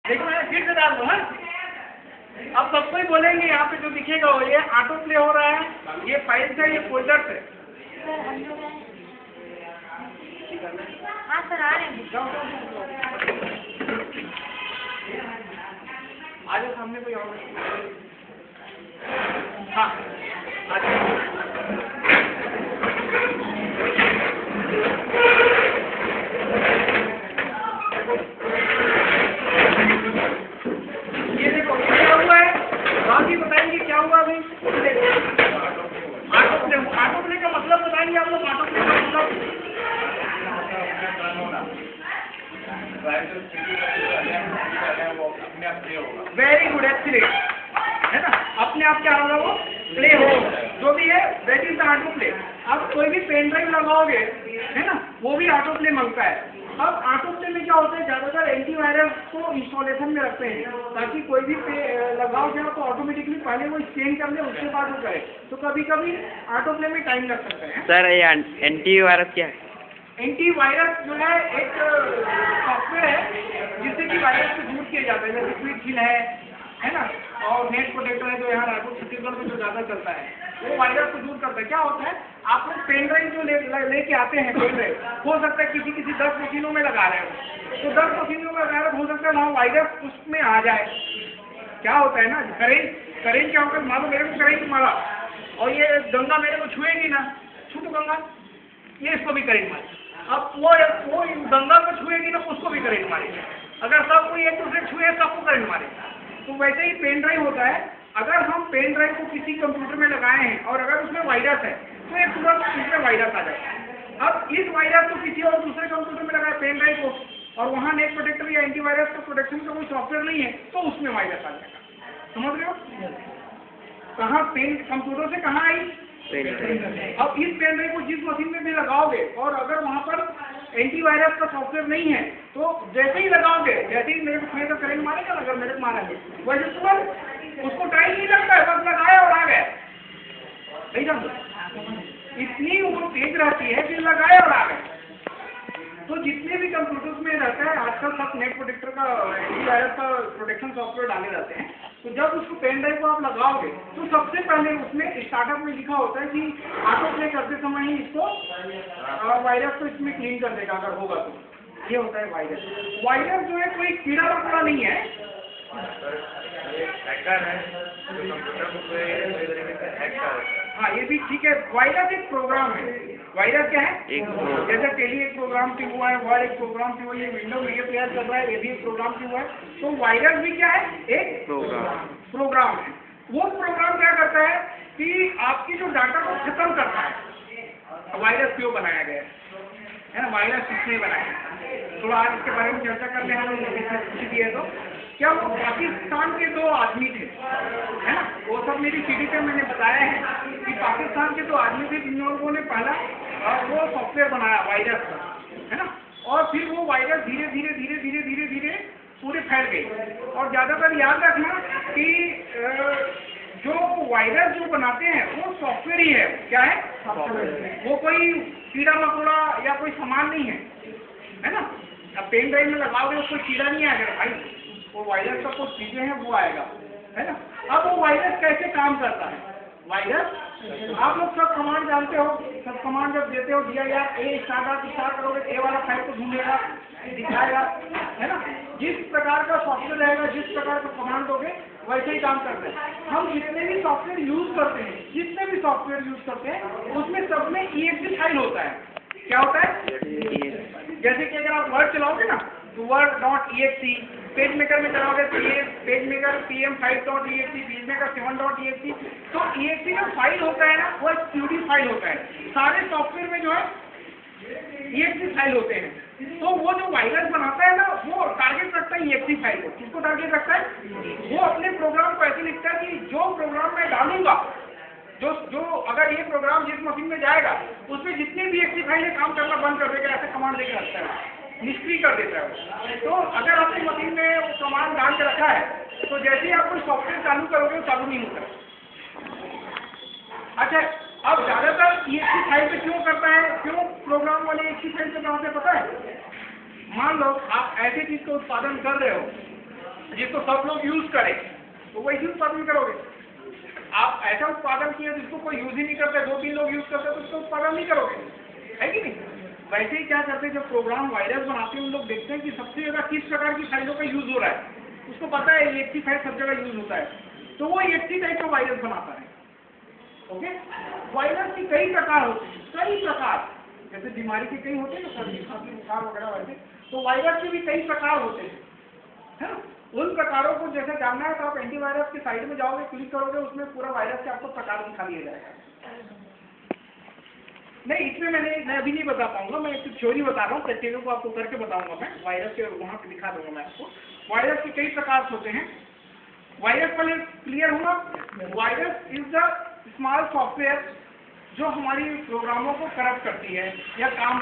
देखो मैं फिर से डाल दूँ। अब सबको ही बोलेंगे यहाँ पे जो दिखेगा वो ये ऑटो प्ले हो रहा है, ये फाइल्स है, ये फोल्डर्स है। हाँ सर आ रहे हैं। आज सामने कोई और हाँ ये देखो क्या हुआ है, बाकी बताएंगे क्या हुआ अभी। ऑटो प्ले का मतलब बताएंगे आप लोग। ऑटो प्ले का मतलब वेरी गुड, एक्सीलेंट, है ना। अपने आप क्या होगा, वो प्ले हो जो भी है, that is the auto play. अब कोई भी पेन ड्राइव लगाओगे, है ना, वो भी ऑटो प्ले मांगता है। अब ऑटो प्ले में क्या होता है, ज़्यादातर एंटीवायरस को इंस्टॉलेशन में रखते हैं ताकि कोई भी लगाओ गया तो ऑटोमेटिकली पहले वो स्कैन कर ले, उसके बाद वो करे। तो कभी कभी ऑटो प्ले में टाइम लग सकता है। सर ये एंटीवायरस क्या है? एंटीवायरस जो है एक सॉफ्टवेयर है जिससे कि वायरस को दूर किया जाता है। जैसे क्विक है ना, और नेट प्रोटेक्टर है जो यहाँ रायपुर छत्तीसगढ़ में जो ज़्यादा चलता है, वो वायरस को दूर करता है। क्या होता है, आप लोग पेन ड्राइव जो लेके आते हैं, पेन ड्राइव हो सकता है किसी 10 मशीनों में लगा रहे हो, तो 10 मशीनों में लगा रहे हो सकता है वहाँ वायरस उसमें आ जाए। क्या होता है ना, करेंट क्या होता है, मान लो मेरे को करेंट मारा और ये गंगा मेरे को छुएगी ना, छू तो गंगा, ये इसको भी करेंट मारे। अब वो गंगा को छुएगी ना, उसको भी करेंट मारेगी। अगर सब कोई एक दूसरे छुए सबको करंट मारेगा। तो वैसे ही पेन ड्राइव होता है, अगर हम पेन ड्राइव को किसी कंप्यूटर में लगाए हैं और अगर उसमें वायरस है तो एक तुरंत उसमें वायरस आ जाता है। अब इस वायरस को किसी और दूसरे कंप्यूटर में लगाए पेन ड्राइव को, और वहाँ नेट प्रोटेक्टर या एंटीवायरस का प्रोटेक्शन का कोई सॉफ्टवेयर नहीं है, तो उसमें वायरस आ जाएगा। समझ रहे हो? कहाँ पेन कंप्यूटर से कहाँ आई, अब इस पेन ड्राइव को जिस मशीन में भी लगाओगे और अगर वहाँ पर एंटीवायरस का सॉफ्टवेयर नहीं है तो जैसे ही लगाओगे, जैसे ही मेरे को छुए तो करेंट मारेगा, अगर मेरे को मारेंगे वैसे तुरंत उसको टाइम नहीं लगता है, बस लगाया और आ गया। सही समझो, इतनी वो तेज रहती है कि लगाया और आ गए। तो जितने भी कंप्यूटर्स में रहता है आजकल सब नेट प्रोटेक्टर का एंटीवायरस का प्रोटेक्शन सॉफ्टवेयर डाले जाते हैं। तो जब उसको पेन ड्राइव को आप लगाओगे तो सबसे पहले उसमें स्टार्टअप में लिखा होता है कि ऑटो प्ले करते समय ही इसको वायरस को इसमें क्लीन कर देगा अगर होगा तो। ये होता है वायरस। वायरस जो है कोई कीड़ा मकोड़ा नहीं है, हैकर है जो कंप्यूटर को कोई तरीके से हैक कर। हाँ ये भी ठीक है। वायरस एक प्रोग्राम है। वायरस क्या है, जैसे टेली एक प्रोग्राम से हुआ है, वर्ड एक प्रोग्राम से हुआ है, ये विंडो मीडिया प्लेयर चल रहा है, ये भी एक प्रोग्राम से हुआ है। तो वायरस भी क्या है, एक प्रोग्राम है। वो प्रोग्राम क्या करता है कि आपकी जो डाटा को खत्म करता है। वायरस क्यों बनाया गया है ना, वायरस किसने बनाया, थोड़ा आज इसके बारे में चर्चा कर लें हम लोग दिए तो। क्या वो पाकिस्तान के 2 आदमी थे, है ना, वो सब मेरी सीडी पे मैंने बताया है कि पाकिस्तान के 2 आदमी थे जिन लोगों ने पहला वो सॉफ्टवेयर बनाया वायरस का, है ना, और फिर वो वायरस धीरे धीरे धीरे धीरे धीरे धीरे पूरे फैल गई। और ज़्यादातर याद रखना कि जो वायरस जो बनाते हैं वो सॉफ्टवेयर ही है। क्या है, सॉफ्टवेयर, वो कोई कीड़ा मकोड़ा या कोई सामान नहीं है ना। अब पेन ड्राइव में लगाओगे उसको कीड़ा नहीं आएगा भाई, वो वायरस का कुछ चीजें हैं वो आएगा, है ना। अब वो वायरस कैसे काम करता है, वायरस आप लोग सब कमांड जानते हो, सब कमांड जब देते हो दिया यार ए स्टार्ट करोगे, ए वाला फाइल को ढूंढेगा, दिखाएगा, है ना। जिस प्रकार का सॉफ्टवेयर रहेगा, जिस प्रकार का कमांड दोगे वैसे ही काम करते हैं। हम जितने भी सॉफ्टवेयर यूज करते हैं, जितने भी सॉफ्टवेयर यूज करते हैं उसमें सब में exe फाइल होता है। क्या होता है, जैसे कि अगर आप वर्ड चलाओगे ना तो word.exe, पेज मेकर में चलाओगे तो ये page maker pm5.exe, page maker 7.exe। तो exe जो फाइल होता है ना वो एक pd फाइल होता है। सारे सॉफ्टवेयर में जो है exe फाइल होते हैं। तो वो जो वायरस बनाता है ना वो टारगेट रखता है exe फाइल को। किसको टारगेट रखता है, वो अपने प्रोग्राम को ऐसे लिखता है कि जो प्रोग्राम मैं डालूंगा, जो अगर ये प्रोग्राम जिस मशीन में जाएगा उसमें जितनी भी exe फाइल काम करना बंद कर देगा, ऐसे कमांड देकर रखता है, निष्क्रिय कर देता है। तो अगर आपकी मशीन में वो कमांड डाल के रखा है तो जैसे ही आप कोई सॉफ्टवेयर चालू करोगे वो चालू नहीं होता। अच्छा, अब ज़्यादातर exe फाइल पे क्यों करता है, क्यों प्रोग्राम वाले exe फाइल पे बनाते हैं पता है? मान लो आप ऐसी चीज़ का उत्पादन कर रहे हो जिसको सब लोग यूज करें, तो वैसे उत्पादन करोगे। आप ऐसा उत्पादन किए जिसको कोई यूज ही नहीं करते, 2-3 लोग यूज करते, तो उसको उत्पादन नहीं करोगे, है कि नहीं। वैसे ही क्या करते हैं, जब प्रोग्राम वायरस बनाते हैं उन लोग देखते हैं कि सबसे ज्यादा किस प्रकार की फाइलों का यूज हो रहा है, उसको पता है EXE फाइल सब जगह यूज होता है, तो वो EXE टाइप का वायरस बनाता है। ओके, वायरस के कई प्रकार होते हैं, कई प्रकार, जैसे बीमारी के कई होते हैं ना, सर्दी खांसी बुखार वगैरह वैसे, तो वायरस के भी कई प्रकार होते हैं, है ना। उन प्रकारों को जैसे जानना है तो आप एंटीवायरस की साइड में जाओगे, क्लिक करोगे, उसमें पूरा वायरस के आपको प्रकार दिखा दिया जाएगा। नहीं, इसमें मैं अभी नहीं बता पाऊंगा, मैं एक थ्योरी बता रहा हूँ, प्रैक्टिकल को आपको करके बताऊंगा मैं, वायरस के वहाँ पे दिखा दूंगा मैं आपको। वायरस के कई प्रकार होते हैं। वायरस वाले क्लियर हुआ। Virus is the small software जो हमारी प्रोग्रामों को करप्ट करती है या काम